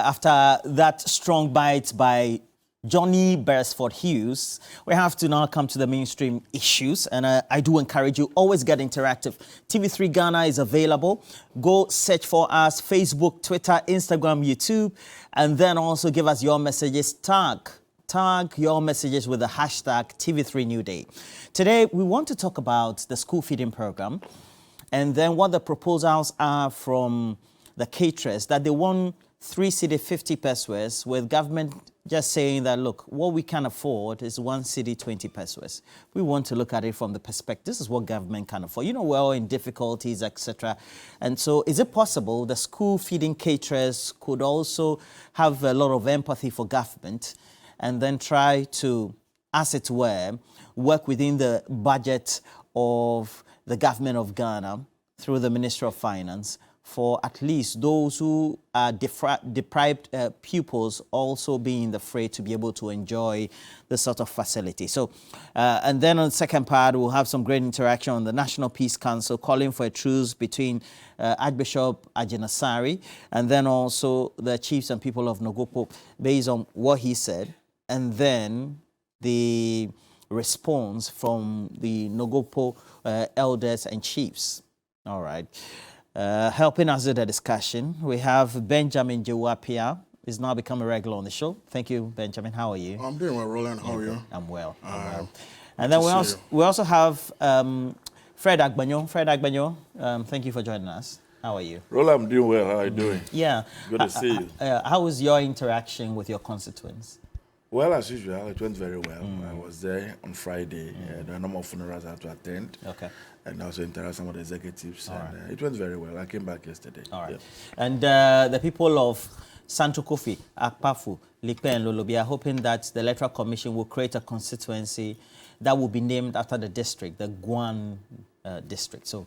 after that strong bite by Johnny Beresford Hughes, we have to now come to the mainstream issues. And I do encourage you, always get interactive. TV3 Ghana is available. Go search for us, Facebook, Twitter, Instagram, YouTube, and then also give us your messages. Tag your messages with the hashtag TV3Newday. Today, we want to talk about the school feeding program and then what the proposals are from the caterers, that they want 3 cedi 50 pesos, with government just saying that, look, what we can afford is 1 cedi 20 pesos. We want to look at it from the perspective, this is what government can afford. You know, we're all in difficulties, etc. And so is it possible the school feeding caterers could also have a lot of empathy for government and then try to, as it were, work within the budget of the government of Ghana through the Ministry of Finance for at least those who are deprived pupils also being in the fray to be able to enjoy this sort of facility. So, and then on the second part, we'll have some great interaction on the National Peace Council calling for a truce between Archbishop Ajinasari and then also the chiefs and people of Nogopo based on what he said, and then the response from the Nogopo elders and chiefs. All right. Helping us with the discussion, we have Benjamin Jewapia. He's now become a regular on the show. Thank you, Benjamin. How are you? I'm doing well, Roland. How are you? I'm well. And then we also have Fred Agbanyo. Fred Agbanyo, thank you for joining us. How are you? Roland, I'm doing well. How are you doing? Yeah. Good to see you. How was your interaction with your constituents? Well, as usual, it went very well. I was there on Friday. There are a number of funerals I had to attend. Okay. And also interact with some of the executives. And, it went very well. I came back yesterday. All right. Yeah. And the people of Santo Kofi, Akpafu, Likpe, and Lolobi are hoping that the Electoral Commission will create a constituency that will be named after the district, the Guan district. So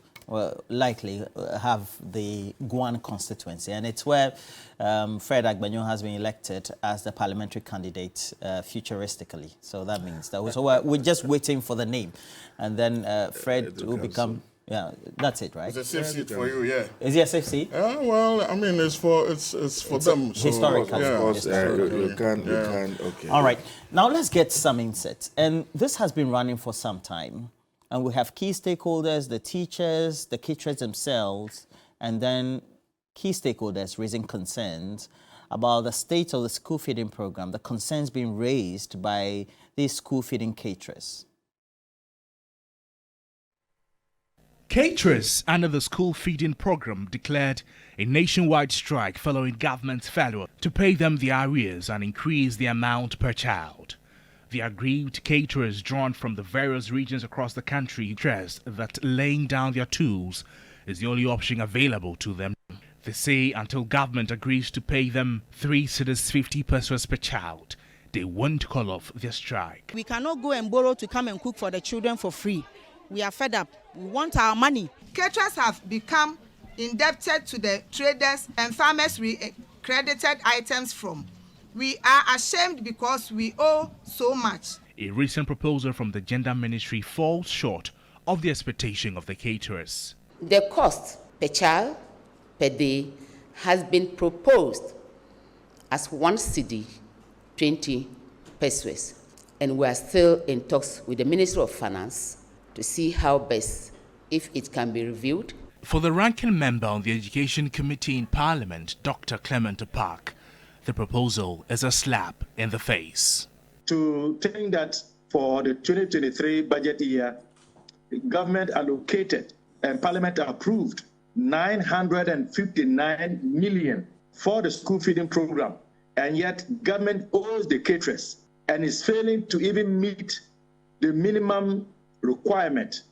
likely have the Guan constituency. And it's where Fred Agbanyo has been elected as the parliamentary candidate futuristically. So that means that we're just waiting for the name. And then Fred will become... Yeah, that's it, right? It's a safe seat for you, yeah. Is it a safe seat? Well, I mean, it's for them. Historical. Yeah. Of course, you can, okay. All right. Now let's get some insights. And this has been running for some time. And we have key stakeholders, the teachers, the caterers themselves, and then key stakeholders raising concerns about the state of the school feeding program, the concerns being raised by these school feeding caterers. Caterers under the school feeding program declared a nationwide strike following government's failure to pay them their arrears and increase the amount per child. The aggrieved caterers drawn from the various regions across the country stressed that laying down their tools is the only option available to them. They say until government agrees to pay them 3 cedis 50 pesos per child, they won't call off their strike. We cannot go and borrow to come and cook for the children for free. We are fed up. We want our money. Caterers have become indebted to the traders and farmers we credited items from. We are ashamed because we owe so much. A recent proposal from the Gender Ministry falls short of the expectation of the caterers. The cost per child per day has been proposed as 1 cedi 20 pesos, and we are still in talks with the Ministry of Finance to see how best, if it can be reviewed. For the ranking member on the Education Committee in Parliament, Dr. Clement Park, the proposal is a slap in the face. To think that for the 2023 budget year, the government allocated and Parliament approved 959 million for the school feeding program, and yet government owes the caterers and is failing to even meet the minimum requirement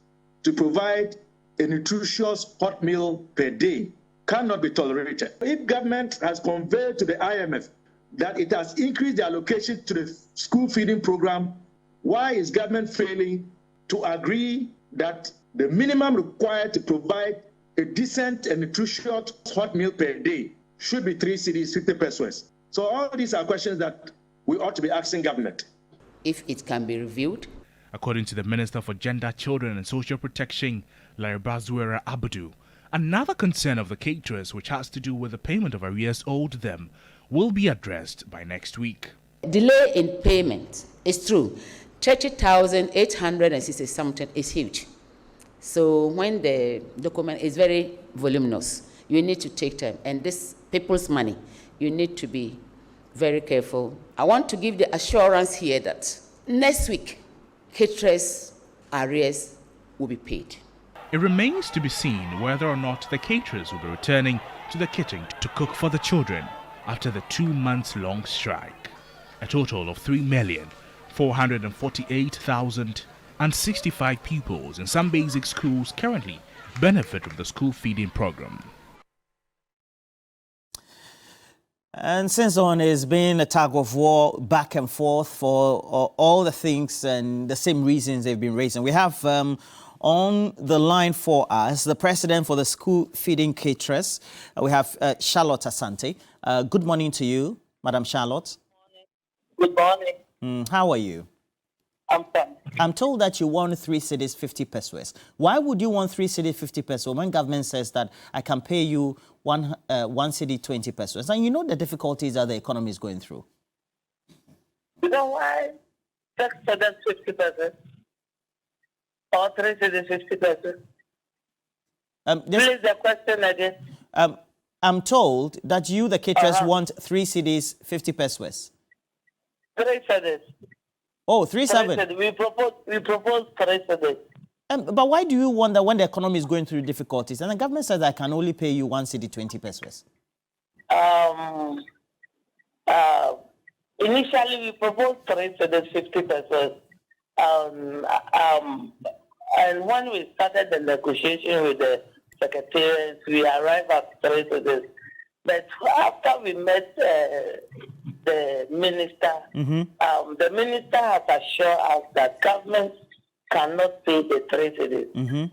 to provide a nutritious hot meal per day cannot be tolerated. If government has conveyed to the IMF that it has increased the allocation to the school feeding program, why is government failing to agree that the minimum required to provide a decent and nutritious hot meal per day should be 3 cedis 50 pesos? So all these are questions that we ought to be asking government. If it can be reviewed. According to the Minister for Gender, Children and Social Protection, Laribazuera Abudu, another concern of the caterers, which has to do with the payment of arrears owed them, will be addressed by next week. Delay in payment is true. 30,860 something is huge. So when the document is very voluminous, you need to take time. And this people's money, you need to be very careful. I want to give the assurance here that next week, caterers' arrears will be paid. It remains to be seen whether or not the caterers will be returning to the kitchen to cook for the children after the 2-month-long strike. A total of 3,448,065 pupils in some basic schools currently benefit from the school feeding program. And since on, it's been a tug of war back and forth for all the things and the same reasons they've been raising. We have on the line for us the president for the school feeding caterers. We have Charlotte Asante. Good morning to you, Madam Charlotte. Good morning. How are you? I'm fine. I'm told that you want 3 cedis 50 pesos. Why would you want 3 cedis 50 pesos when government says that I can pay you one cedi 20 pesos? And you know the difficulties that the economy is going through. You know why? 6 cedis 50 pesos or 3 cedis 50 pesos. Please the question again. I'm told that you, the caterers, want 3 cedis 50 pesos. 3 cedis. Oh, 3-7. We propose 3 cedis. But why do you want that when the economy is going through difficulties and the government says I can only pay you 1 cedi 20 pesos? Initially, we proposed 3 cedis 50 pesos. And when we started the negotiation with the secretaries, we arrived at 3 cedis. But after we met the minister, the minister has assured us that government cannot pay the 3 cedis.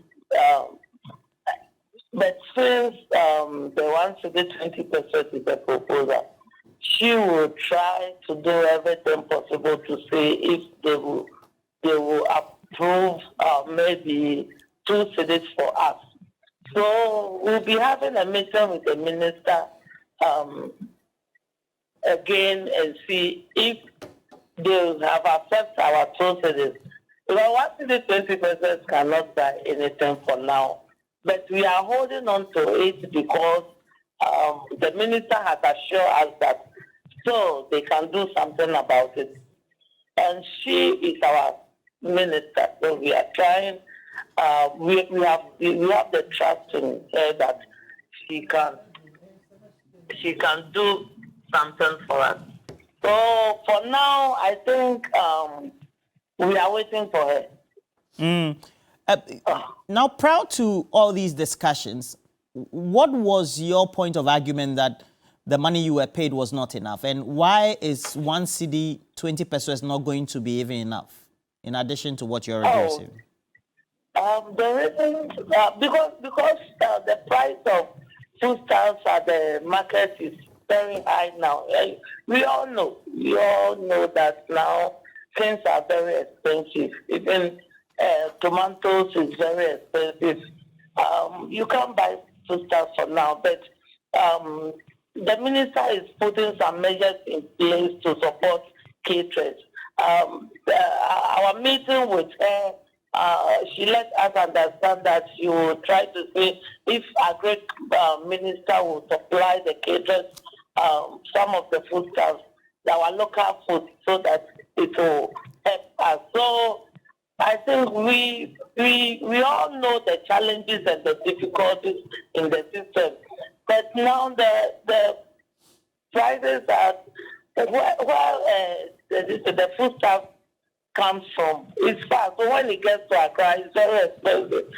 But since the 1 cedi 20 pesos is a proposal, she will try to do everything possible to see if they will approve maybe 2 cedis for us. So we'll be having a meeting with the minister again and see if they have accepted our 2 cedis. Well, 1 cedi 20 pesos cannot buy anything for now, but we are holding on to it because the minister has assured us that so they can do something about it. And she is our minister, so we are trying. We have the trust in her that she can do something for us. So for now, I think we are waiting for her. Now, prior to all these discussions, what was your point of argument that the money you were paid was not enough? And why is 1 cedi 20 pesos not going to be even enough, in addition to what you're already receiving? The reason, because the price of foodstuffs at the market is very high now. We all know that now things are very expensive. Even tomatoes is very expensive. You can't buy foodstuffs for now, but the minister is putting some measures in place to support caterers. Our meeting with her, she let us understand that she will try to see if a great minister will supply the caterers some of the foodstuffs, our local food, so that it will help us. So I think we all know the challenges and the difficulties in the system, but now the prices are the foodstuff comes from. It's far. So when it gets to Accra, it's very expensive.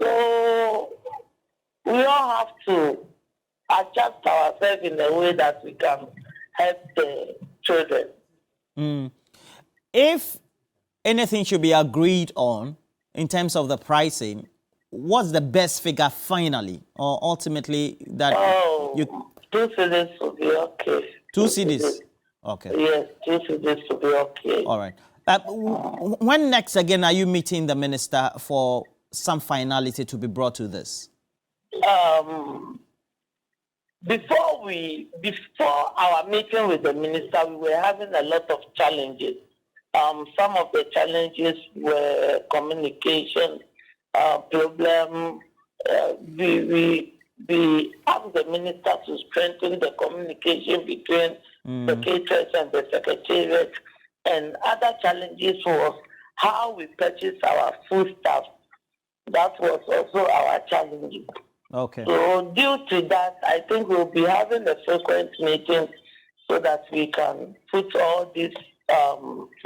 So we all have to adjust ourselves in a way that we can help the children. If anything should be agreed on in terms of the pricing, what's the best figure finally, or ultimately that you... 2 cedis will be okay. 2 cedis? Okay. Yes, 2 cedis will be okay. All right. When next again are you meeting the minister for some finality to be brought to this? before our meeting with the minister, we were having a lot of challenges. Some of the challenges were communication problem. We asked the minister to strengthen the communication between the caterers and the secretariat, and other challenges was how we purchase our foodstuffs. That was also our challenge. Okay. So due to that, I think we'll be having a frequent meeting so that we can put all these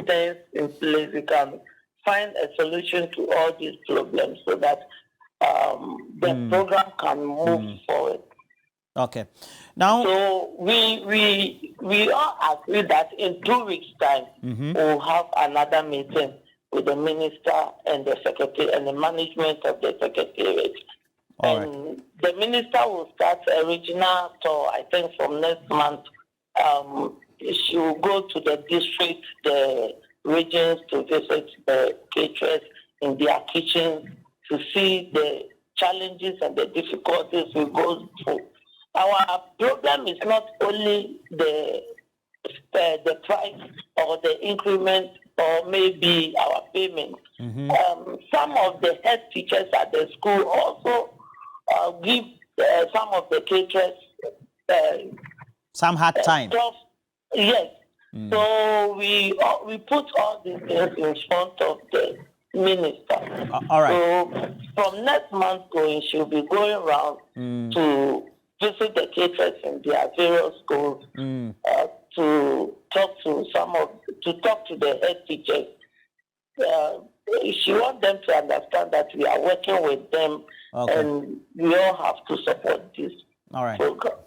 things in place. We can find a solution to all these problems so that the program can move forward. Okay. Now, so we all agree that in 2 weeks' time we'll have another meeting with the minister and the secretary and the management of the secretariat. And the minister will start a regional tour, I think, from next month. She will go to the district, the regions, to visit the caterers in their kitchens to see the challenges and the difficulties we go through. Our problem is not only the price or the increment or maybe our payment. Some of the head teachers at the school also give some of the caterers some hard time. Yes. So we put all these things in front of the minister. All right. So from next month going, she'll be going around to visit the caterers in their various schools to talk to the head teachers. She wants them to understand that we are working with them, and we all have to support this program.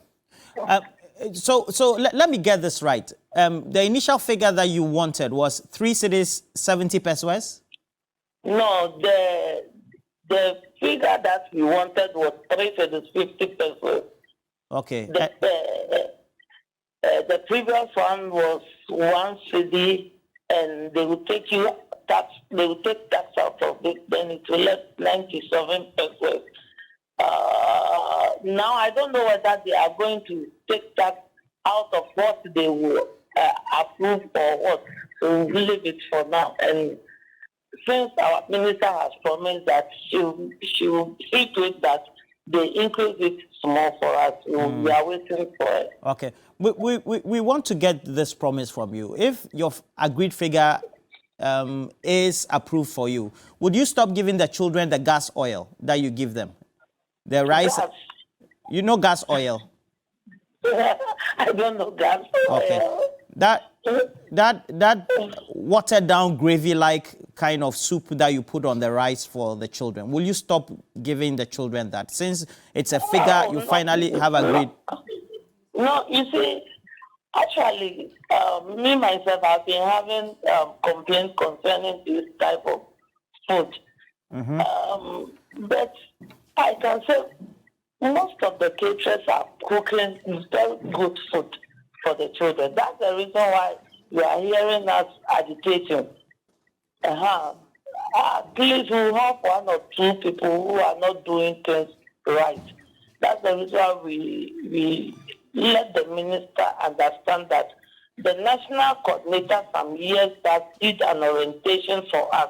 So let me get this right. The initial figure that you wanted was 3 cities, 70 pesos? No, the figure that we wanted was 3 cities, 50 pesos. Okay. The previous one was 1 city, and they will take tax out of it, then it will let 97 pesos. Now I don't know whether they are going to take tax out of what they will approve or what. So we'll leave it for now. And since our minister has promised that she will see to it that they increase it small for us, we are waiting for it. Okay. We want to get this promise from you. If your agreed figure is approved for you, would you stop giving the children the gas oil that you give them? The rice, Gas. You know gas oil? I don't know gas oil. Okay. That watered down gravy-like kind of soup that you put on the rice for the children, will you stop giving the children that, since it's a figure you finally have agreed? No, you see, actually, me myself, I've been having complaints concerning this type of food. But I can say most of the caterers are cooking very good food for the children. That's the reason why you are hearing us agitating. At least we have 1 or 2 people who are not doing things right. That's the reason why we let the minister understand that the national coordinator some years back did an orientation for us.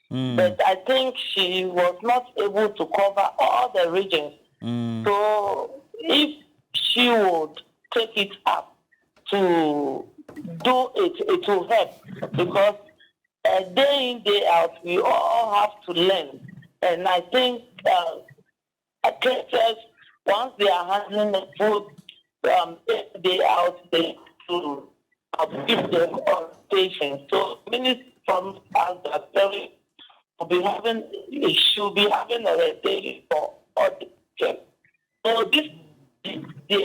But I think she was not able to cover all the regions. So if she would take it up to do it, it will help, because day in, day out, we all have to learn. And I think caterers, once they are handling the food day out, they to give them orientation. So ministers from us are very should be having a rotation for all the children. So this we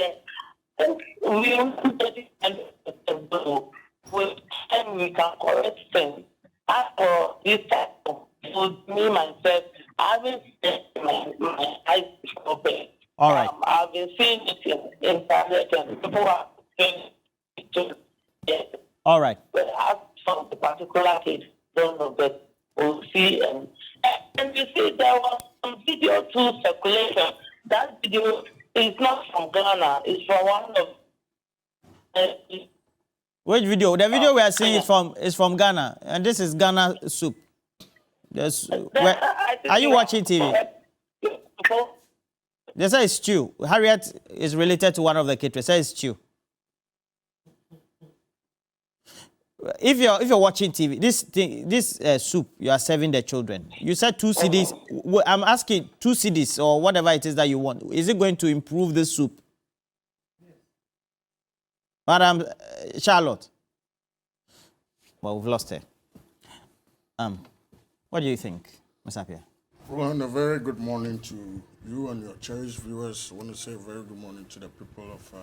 with time we can correct things. As for this type of food, me myself, I haven't seen my eyes open. All right. I've been seeing it in internet, and people are saying it. All right. But as for the particular case, don't know, but we'll see. And you see, there was some video too circulation. That video It's not from Ghana. It's from one of. Which video? The video we are seeing is from Ghana, and this is Ghana soup. Are you watching TV? They say it's stew. Harriet is related to one of the caterers. Say it's stew. If you're watching TV, this soup you are serving the children. You said 2 cedis. I'm asking 2 cedis or whatever it is that you want. Is it going to improve the soup? Madam Charlotte. Well, we've lost her. What do you think, Ms. Appiah? Well, and a very good morning to you and your cherished viewers. I want to say a very good morning to the people of